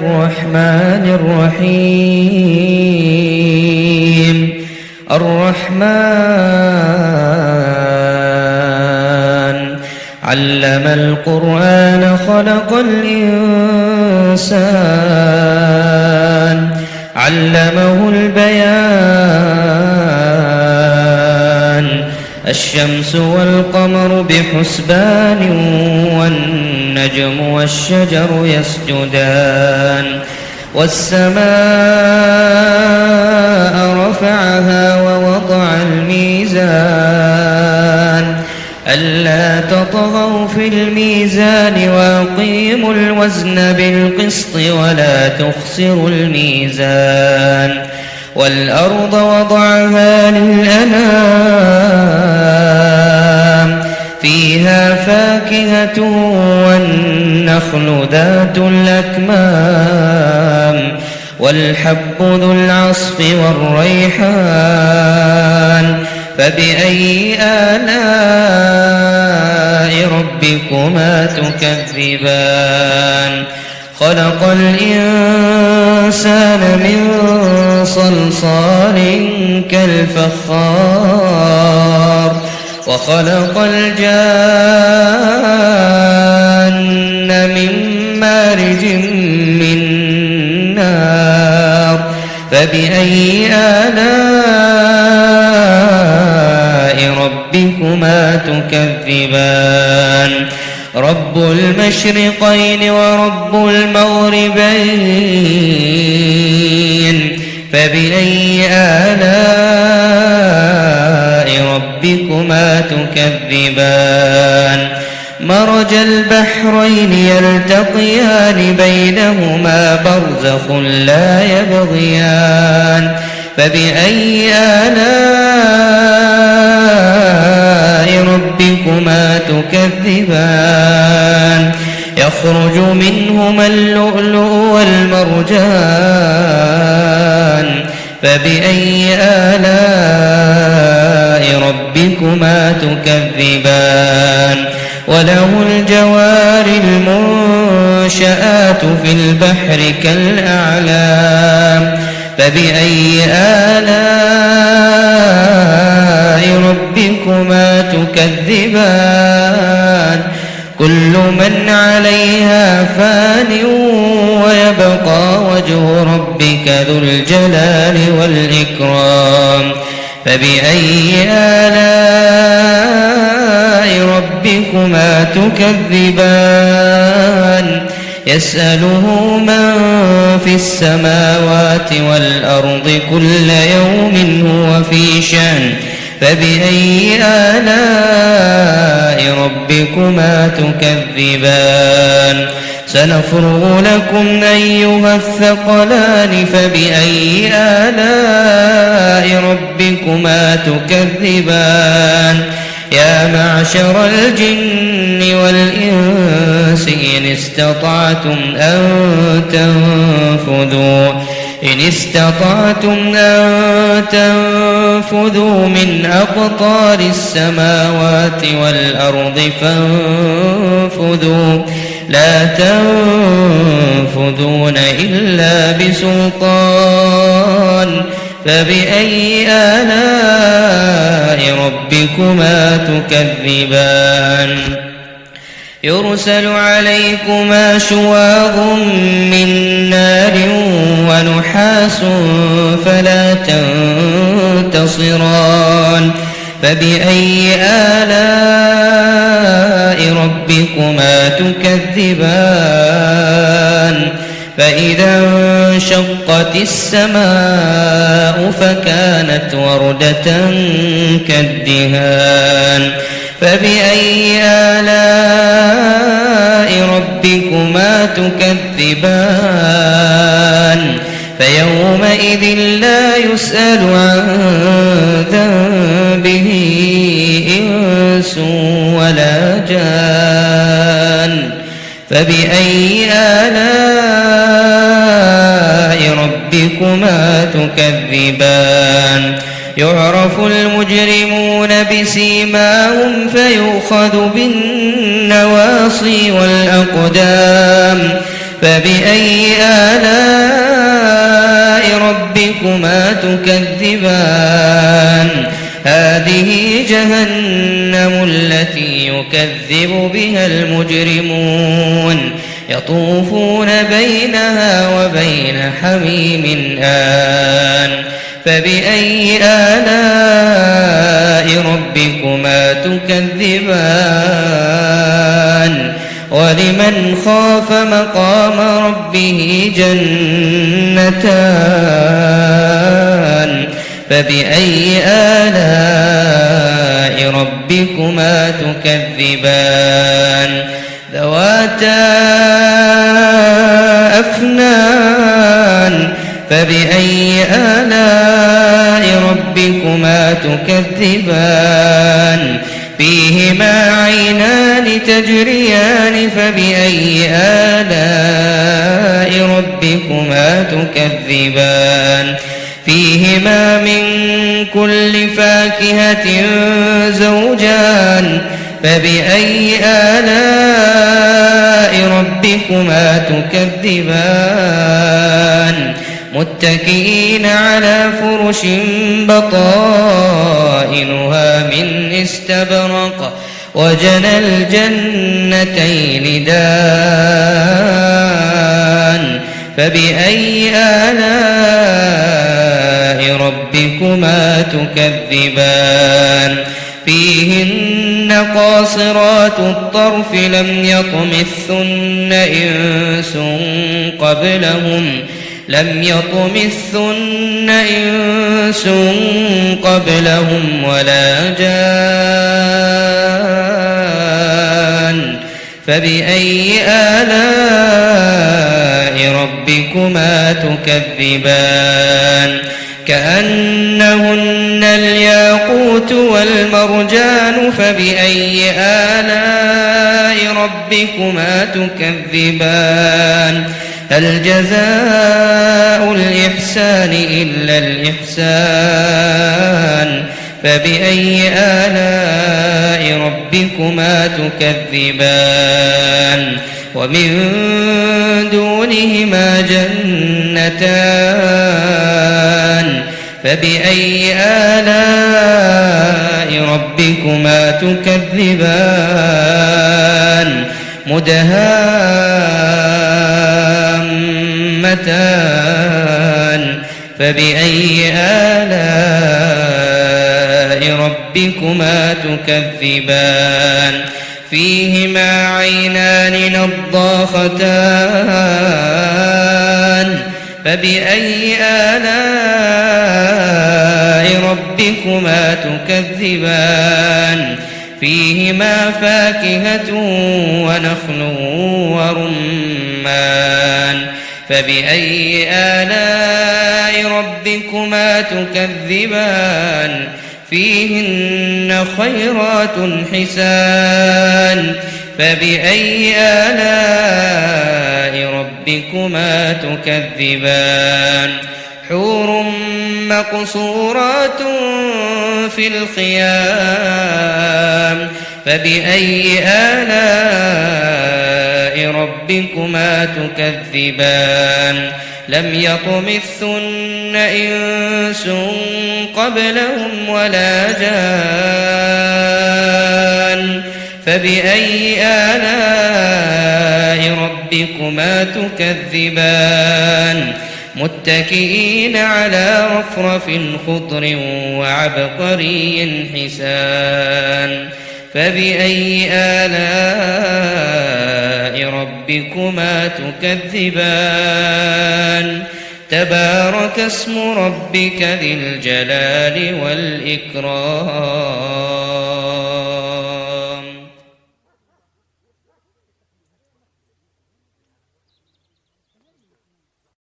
الرحمن الرحيم. الرحمن علم القرآن خلق الإنسان علمه البيان. الشمس والقمر بحسبان والنجم والشجر يسجدان. والسماء رفعها ووضع الميزان ألا تطغوا في الميزان وأقيموا الوزن بالقسط ولا تخسروا الميزان. والأرض وضعها للأنام فيها فاكهة والنخل ذات الأكمام والحب ذو العصف والريحان. فبأي آلاء ربكما تكذبان؟ خلق الإنسان من صلصال كالفخار وخلق الجان من مارج من نار. فبأي آلاء ربكما تكذبان؟ رب المشرقين ورب المغربين. فبأي آلاء ربكما تكذبان؟ مرج البحرين يلتقيان بينهما برزخ لا يبغيان. فبأي آلاء ربكما تكذبان؟ يخرج منهما اللؤلؤ والمرجان. فبأي آلاء ربكما تكذبان؟ وله الجوار المنشآت في البحر كالأعلام. فبأي آلاء ربكما تكذبان؟ كل من عليها فان ويبقى وجه ربك ذو الجلال والإكرام. فبأي آلاء ربكما تكذبان؟ يسأله من في السماوات والأرض كل يوم هو في شأن. فبأي آلاء ربكما تكذبان؟ سنفرغ لكم أيها الثقلان. فبأي آلاء ربكما تكذبان؟ يا معشر الجن والإنس إن استطعتم أن تنفذوا من أقطار السماوات والأرض فانفذوا لا تنفذون إلا بسلطان. فبأي آلاء ربكما تكذبان؟ يرسل عليكما شواظ من نار ونحاس فلا تنتصران. فبأي آلاء ربكما تكذبان؟ فإذا انشقت السماء فكانت وردة كالدهان. فبأي آلاء ربكما تكذبان؟ فيومئذ لا يسأل عن ذنبه إنس ولا جان. فبأي آلاء ربكما تكذبان؟ يعرف المجرمون بسيماهم فيؤخذ بالنواصي والأقدام. فبأي آلاء ربكما تكذبان هذه جهنم التي يكذب بها المجرمون يطوفون بينها وبين حميم آن فبأي آلاء ربكما تكذبان ولمن خاف مقام ربه جنتان فبأي آلاء ربكما تكذبان ذواتا أفنان فبأي آلاء ربكما تكذبان فيهما عينان تجريان فبأي آلاء ربكما تكذبان فيهما من كل فاكهة زوجان فبأي آلاء ربكما تكذبان متكئين على فرش بطائنها من استبرق وجنى الجنتين دان فبأي آلاء ربكما تكذبان فيهن قاصرات الطرف لم يطمثن إنس قبلهم ولا جان فبأي آلاء ربكما تكذبان كأنهن الياقوت والمرجان فبأي آلاء ربكما تكذبان هل جزاء الإحسان إلا الإحسان فبأي آلاء ربكما تكذبان ومن دونهما جنتان فبأي آلاء ربكما تكذبان مدهامتان فبأي آلاء ربكما تكذبان فيهما عينان نضاختان فبأي آلاء ربكما تكذبان فيهما فاكهة ونخل ورمان فبأي آلاء ربكما تكذبان فيهن خيرات حسان فبأي آلاء ربكما تكذبان حور مقصورات في الخيام فبأي آلاء ربكما تكذبان لم يطمثن إنس قبلهم ولا جان فبأي آلاء ربكما تكذبان متكئين على رفرف خضر وعبقري حسان فبأي آلاء ربكما تكذبان تبارك اسم ربك ذي الجلال والإكرام